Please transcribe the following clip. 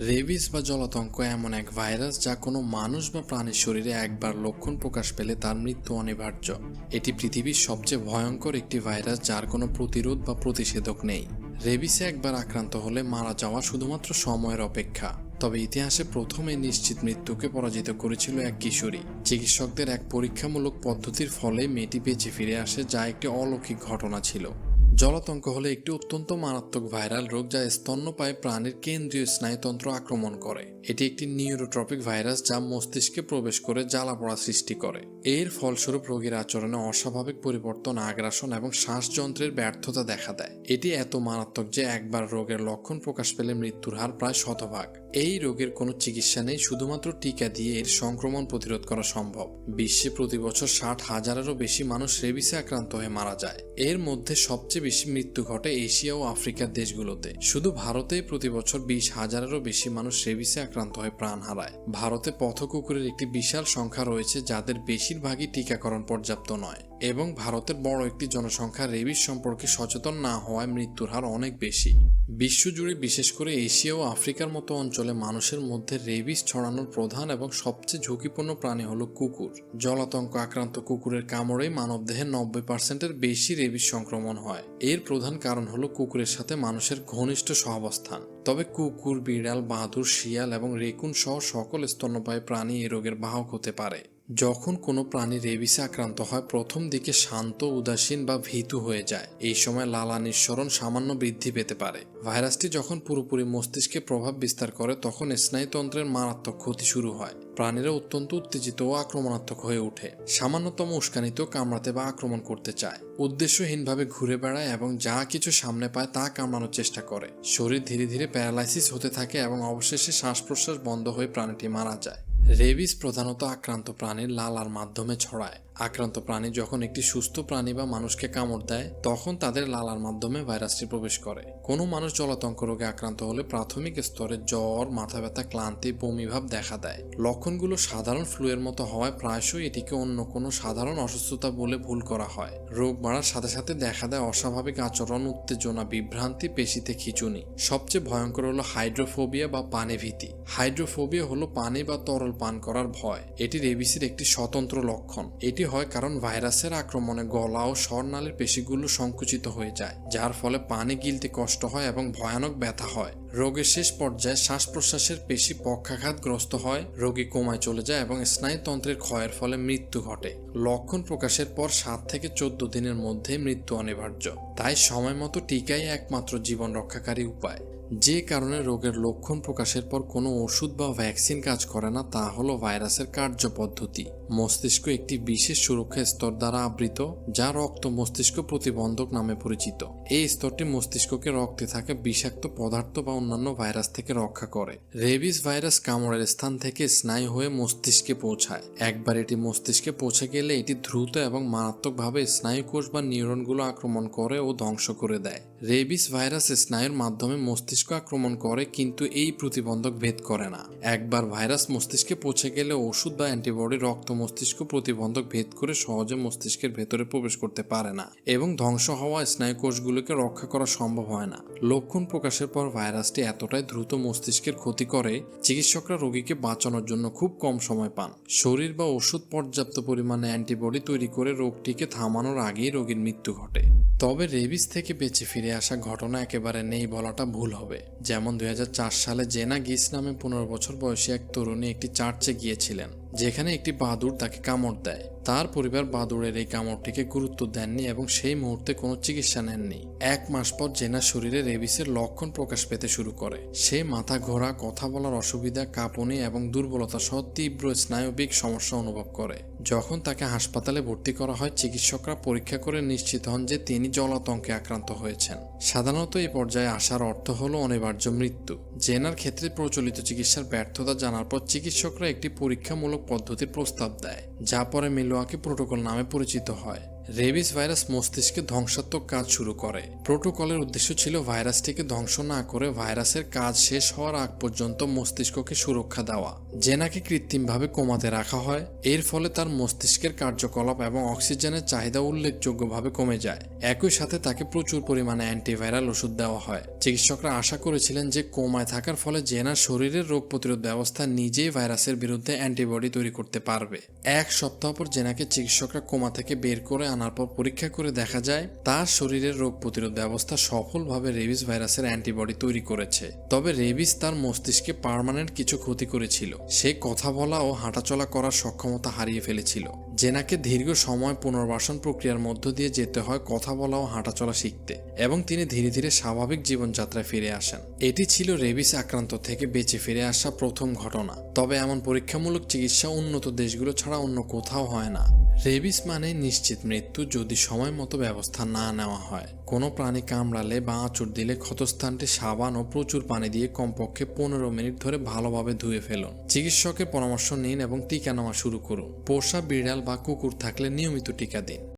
Rabies বা জলাতঙ্ক এমন এক ভাইরাস যা কোনো মানুষ বা প্রাণীর শরীরে একবার লক্ষণ প্রকাশ পেলে তার মৃত্যু অনিবার্য। এটি পৃথিবীর সবচেয়ে ভয়ঙ্কর একটি ভাইরাস যার কোনো প্রতিরোধ বা প্রতিষেধক নেই। রেবিসে একবার আক্রান্ত হলে মারা যাওয়া শুধুমাত্র সময়ের অপেক্ষা। তবে ইতিহাসে প্রথমে নিশ্চিত মৃত্যুকে পরাজিত করেছিল এক কিশোরী। চিকিৎসকদের এক পরীক্ষামূলক পদ্ধতির ফলে মেয়েটি বেঁচে ফিরে আসে, যা একটি অলৌকিক ঘটনা ছিল। জলাতঙ্ক হলো একটি অত্যন্ত মারাত্মক ভাইরাল রোগ যা স্তন্যপায়ী প্রাণীর কেন্দ্রীয় স্নায়ুতন্ত্র আক্রমণ করে। এটি একটি নিউরোট্রপিক ভাইরাস যা মস্তিষ্কে প্রবেশ করে জ্বালাপোড়া সৃষ্টি করে। এর ফলস্বরূপ রোগীর আচরণে অস্বাভাবিক পরিবর্তন, আগ্রাসন এবং শ্বাসযন্ত্রের ব্যর্থতা দেখা দেয়। এটি এত মারাত্মক যে একবার রোগের লক্ষণ প্রকাশ পেলে মৃত্যুর হার প্রায় শতভাগ। এই রোগের কোনো চিকিৎসা নেই, শুধুমাত্র টিকা দিয়ে এর সংক্রমণ প্রতিরোধ করা সম্ভব। বিশ্বে প্রতি বছর 60,000-এরও বেশি মানুষ রেবিসে আক্রান্ত হয়ে মারা যায়। এর মধ্যে সবচেয়ে বেশি মৃত্যু ঘটে এশিয়া ও আফ্রিকার দেশগুলোতে। শুধু ভারতেই প্রতি বছর 20,000-এরও বেশি মানুষ রেবিসে আক্রান্ত হয়ে প্রাণ হারায়। ভারতে পথকুকুরের একটি বিশাল সংখ্যা রয়েছে যাদের বেশিরভাগই টিকাকরণ পর্যাপ্ত নয়, এবং ভারতের বড় একটি জনসংখ্যা রেবিস সম্পর্কে সচেতন না হওয়ায় মৃত্যুর হার অনেক বেশি। বিশ্বজুড়ে, বিশেষ করে এশিয়া ও আফ্রিকার মতো অঞ্চলে মানুষের মধ্যে রেবিস ছড়ানোর প্রধান এবং সবচেয়ে ঝুঁকিপূর্ণ প্রাণী হলো কুকুর। জলাতঙ্ক আক্রান্ত কুকুরের কামড়েই মানবদেহে 90%-এর বেশি রেবিস সংক্রমণ হয়। এর প্রধান কারণ হলো কুকুরের সাথে মানুষের ঘনিষ্ঠ সহাবস্থান। তবে কুকুর, বিড়াল, বাদুড়, শিয়াল এবং রেকুন সহ সকল স্তন্যপায়ী প্রাণী এ রোগের বাহক হতে পারে। যখন কোনো প্রাণী রেবিসে আক্রান্ত হয়, প্রথম দিকে শান্ত, উদাসীন বা ভীতু হয়ে যায়। এই সময় লালা নিঃসরণ সামান্য বৃদ্ধি পেতে পারে। ভাইরাসটি যখন পুরোপুরি মস্তিষ্কে প্রভাব বিস্তার করে, তখন স্নায়ুতন্ত্রের মারাত্মক ক্ষতি শুরু হয়। প্রাণীরা অত্যন্ত উত্তেজিত ও আক্রমণাত্মক হয়ে ওঠে। সামান্যতম উস্কানিতেও কামড়াতে বা আক্রমণ করতে চায়। উদ্দেশ্যহীনভাবে ঘুরে বেড়ায় এবং যা কিছু সামনে পায় তা কামড়ানোর চেষ্টা করে। শরীর ধীরে ধীরে প্যারালাইসিস হতে থাকে এবং অবশেষে শ্বাস প্রশ্বাস বন্ধ হয়ে প্রাণীটি মারা যায়। রেবিস প্রধানত আক্রান্ত প্রাণীর লালার মাধ্যমে ছড়ায়। আক্রান্ত প্রাণী যখন একটি সুস্থ প্রাণী বা মানুষকে কামড় দেয়, তখন তাদের লালার মাধ্যমে ভাইরাসটি প্রবেশ করে। কোনো মানুষ জলাতঙ্ক রোগে আক্রান্ত হলে প্রাথমিক স্তরে জ্বর, মাথা ব্যথা, ক্লান্তি, বমিভাব দেখা দেয়। লক্ষণগুলো সাধারণ ফ্লুয়ের মতো হওয়ায় প্রায়শই এটিকে অন্য কোনো সাধারণ অসুস্থতা বলে ভুল করা হয়। রোগ বাড়ার সাথে সাথে দেখা দেয় অস্বাভাবিক আচরণ, উত্তেজনা, বিভ্রান্তি, পেশিতে খিঁচুনি। সবচেয়ে ভয়ঙ্কর হলো হাইড্রোফোবিয়া বা পানি ভীতি। হাইড্রোফোবিয়া হলো পানি বা তরল পান করার ভয়। এটি রেবিসের একটি স্বতন্ত্র লক্ষণ। এটি হয় কারণ ভাইরাসের আক্রমণে গলা ও স্বরনালীর পেশিগুলো সংকুচিত হয়ে যায়, যার ফলে পানি গিলতে কষ্ট হয় এবং ভয়ানক ব্যথা হয়। রোগের শেষ পর্যায়ে শ্বাস প্রশ্বাসের পেশি পক্ষাঘাতগ্রস্ত হয়, রোগী কোমায় চলে যায় এবং স্নায়ুতন্ত্রের ক্ষয়ের ফলে মৃত্যু ঘটে। লক্ষণ প্রকাশের পর 7 থেকে 14 দিনের মধ্যে মৃত্যু অনিবার্য। তাই সময়মতো টিকাই একমাত্র জীবন রক্ষাকারী উপায়। যে কারণে রোগের লক্ষণ প্রকাশের পর কোনো ওষুধ বা ভ্যাকসিন কাজ করে না, তা হলো ভাইরাসের কার্যপদ্ধতি। মস্তিষ্ক একটি বিশেষ সুরক্ষা স্তর দ্বারা আবৃত, যা রক্ত মস্তিষ্ক প্রতিবন্ধক নামে পরিচিত। এই স্তরটি মস্তিষ্ককে রক্তে থাকা বিষাক্ত পদার্থ বা অন্যান্য ভাইরাস থেকে রক্ষা করে। রেবিস ভাইরাস কামড়ের স্থান থেকে স্নায়ু হয়ে মস্তিষ্কে পৌঁছায়। একবার এটি মস্তিষ্কে পৌঁছে গেলে এটি দ্রুত এবং মারাত্মকভাবে স্নায়ুকোষ বা নিউরনগুলো আক্রমণ করে ও ধ্বংস করে দেয়। রেবিস ভাইরাস স্নায়ুর মাধ্যমে মস্তিষ্ক আক্রমণ করে, কিন্তু এই প্রতিবন্ধক ভেদ করে না। একবার ভাইরাস মস্তিষ্কে পৌঁছে গেলে ওষুধ বা অ্যান্টিবডি রক্ত মস্তিষ্ক প্রতিবন্ধক ভেদ করে সহজে মস্তিষ্কের ভেতরে প্রবেশ করতে পারে না, এবং ধ্বংস হওয়া স্নায়ুকোষগুলোকে রক্ষা করা সম্ভব হয় না। লক্ষণ প্রকাশের পর ভাইরাসটি এতটাই দ্রুত মস্তিষ্কের ক্ষতি করে, চিকিৎসকরা রোগীকে বাঁচানোর জন্য খুব কম সময় পান। শরীর বা ওষুধ পর্যাপ্ত পরিমাণে অ্যান্টিবডি তৈরি করে রোগটিকে থামানোর আগেই রোগীর মৃত্যু ঘটে। তবে রেবিস থেকে বেঁচে ফিরে আসা ঘটনা একেবারে নেই বলাটা ভুল হবে। যেমন 2004 সালে জেনা গিস নামে 15 বছর বয়সী এক তরুণী একটি চার্চে গিয়েছিলেন, যেখানে একটি বাদুড় তাকে কামড় দেয়। তার পরিবার বাদুড়ের এই কামড়টিকে গুরুত্ব দেননি এবং সেই মুহূর্তে কোনো চিকিৎসা নেননি। 1 মাস পর জেনার শরীরে রেবিসের লক্ষণ প্রকাশ পেতে শুরু করে। সে মাথা ঘোরা, কথা বলার অসুবিধা, কাঁপুনি এবং দুর্বলতা সহ তীব্র স্নায়বিক সমস্যা অনুভব করে। যখন তাকে হাসপাতালে ভর্তি করা হয়, চিকিৎসকরা পরীক্ষা করে নিশ্চিত হন যে তিনি জলাতঙ্কে আক্রান্ত হয়েছেন। সাধারণত এই পর্যায়ে আসার অর্থ হলো অনিবার্য মৃত্যু। জেনার ক্ষেত্রে প্রচলিত চিকিৎসার ব্যর্থতা জানার পর চিকিৎসকরা একটি পরীক্ষামূলক পদ্ধতির প্রস্তাব দেয়, যা পরে মিলওয়াকি প্রোটোকল নামে পরিচিত হয়। রেবিস ভাইরাস মস্তিষ্কে ধ্বংসাত্মক কাজ শুরু করে। প্রোটোকলের উদ্দেশ্য ছিল ভাইরাসটিকে ধ্বংস না করে ভাইরাসের কাজ শেষ হওয়ার আগ পর্যন্ত মস্তিষ্ককে সুরক্ষা দেওয়া। জেনাকে কৃত্রিমভাবে কোমাতে রাখা হয়। এর ফলে তার মস্তিষ্কের কার্যকলাপ এবং অক্সিজেনের চাহিদা উল্লেখযোগ্যভাবে কমে যায়। একই সাথে তাকে প্রচুর পরিমাণে অ্যান্টিভাইরাল ওষুধ দেওয়া হয়। চিকিৎসকরা আশা করেছিলেন যে কোমায় থাকার ফলে জেনার শরীরের রোগ প্রতিরোধ ব্যবস্থা নিজেই ভাইরাসের বিরুদ্ধে অ্যান্টিবডি তৈরি করতে পারবে। এক সপ্তাহ পর জেনাকে চিকিৎসকরা কোমা থেকে বের করে আনার পর পরীক্ষা করে দেখা যায় তার শরীরের রোগ প্রতিরোধ ব্যবস্থা সফলভাবে রেবিস ভাইরাসের অ্যান্টিবডি তৈরি করেছে। তবে রেবিস তার মস্তিষ্কে পার্মানেন্ট কিছু ক্ষতি করেছিল। সে কথা বলা ও হাঁটাচলা করার সক্ষমতা হারিয়ে ফেলেছিল। জেনাকে দীর্ঘ সময় পুনর্বাসন প্রক্রিয়ার মধ্য দিয়ে যেতে হয় কথা বলা ও হাঁটাচলা শিখতে, এবং তিনি ধীরে ধীরে স্বাভাবিক জীবনযাত্রায় ফিরে আসেন। এটি ছিল রেবিস আক্রান্ত থেকে বেঁচে ফিরে আসা প্রথম ঘটনা। তবে এমন পরীক্ষামূলক চিকিৎসা উন্নত দেশগুলো ছাড়া অন্য কোথাও হয় না। রেবিস মানে নিশ্চিত মৃত্যু যদি সময় মতো ব্যবস্থা না নেওয়া হয়। কোনো প্রাণী কামড়ালে বা আঁচড় দিলে ক্ষতস্থানটি সাবান ও প্রচুর পানি দিয়ে কমপক্ষে 15 মিনিট ধরে ভালোভাবে ধুয়ে ফেলুন। চিকিৎসকের পরামর্শ নিন এবং টিকা নেওয়া শুরু করুন। পোষা বিড়াল বা কুকুর থাকলে নিয়মিত টিকা দিন।